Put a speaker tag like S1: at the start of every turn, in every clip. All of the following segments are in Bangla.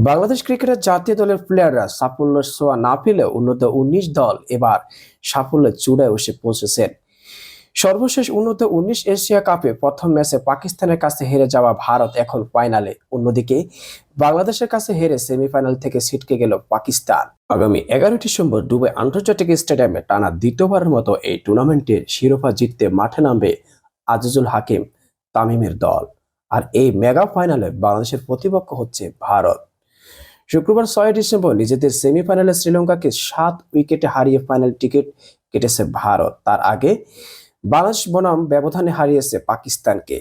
S1: বাংলাদেশ ক্রিকেটের জাতীয় দলের প্লেয়াররা সাফল্যের ছোঁয়া না পেলেও U19 দল এবার সাফল্যের চূড়ায় এসে পৌঁছেছেন। সর্বশেষ U19 এশিয়া কাপে প্রথম ম্যাচে পাকিস্তানের কাছে হেরে যাওয়া ভারত এখন ফাইনালে। অন্যদিকে বাংলাদেশের কাছে হেরে সেমিফাইনাল থেকে ছিটকে গেল পাকিস্তান। আগামী 11 ডিসেম্বর দুবাই আন্তর্জাতিক স্টেডিয়ামে টানা দ্বিতীয়বারের মতো এই টুর্নামেন্টের শিরোপা জিততে মাঠে নামবে আজিজুল হাকিম তামিমের দল। আর এই মেগা ফাইনালে বাংলাদেশের প্রতিপক্ষ হচ্ছে ভারত। শুক্রবার 6 ডিসেম্বর নিজেদের সেমিফাইনালে শ্রীলঙ্কাকে 7 উইকেটে হারিয়ে ফাইনাল টিকিট কেটেছে ভারত। তার আগে বাংলাদেশ বনাম ব্যবধানে হারিয়েছে পাকিস্তানকে।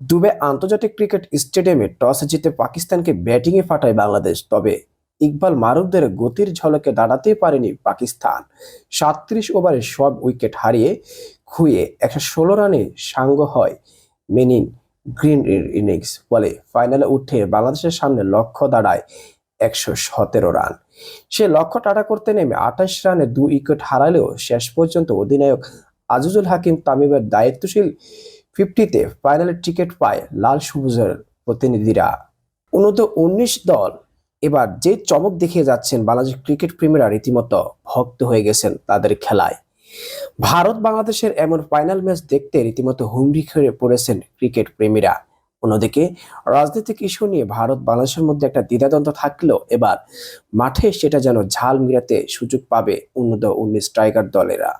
S1: দুবাই আন্তর্জাতিক ক্রিকেট স্টেডিয়ামে টস জিতে পাকিস্তানকে ব্যাটিংয়ে পাঠায় বাংলাদেশ। তবে ইকবাল মারুফদের গতির ঝলকে দাঁড়াতেই পারেনি পাকিস্তান। 37 ওভারে সব উইকেট হারিয়ে খুইয়ে 116 রানে সাঙ্গ হয় মেনিন গ্রিন ইনিংস। ফলে ফাইনালে উঠে বাংলাদেশের সামনে লক্ষ্য দাঁড়ায় 117 রান। সে লক্ষ্য টাটা করতে নেমে 28 রানে 2 উইকেট হারালেও শেষ পর্যন্ত অধিনায়ক আজিজুল হাকিম তামিমের দায়িত্বশীল 50-তে ফাইনালের টিকিট পায় লাল সবুজের প্রতিনিধিরা। U19 দল এবার যে চমক দেখিয়ে যাচ্ছেন, বাংলাদেশ ক্রিকেট প্রেমীরা রীতিমতো ভক্ত হয়ে গেছেন তাদের খেলায়। ভারত বাংলাদেশের এমন ফাইনাল ম্যাচ দেখতে রীতিমতো হুমড়ি খেয়ে পড়েছেন ক্রিকেট প্রেমীরা। অন্যদিকে রাজনৈতিক ইস্যু নিয়ে ভারত বাংলাদেশের মধ্যে একটা দ্বিধাদ্বন্দ্ব থাকলেও এবার মাঠে সেটা যেন ঝাল মিলাতে সুযোগ পাবে U19 স্ট্রাইকার দলেরা।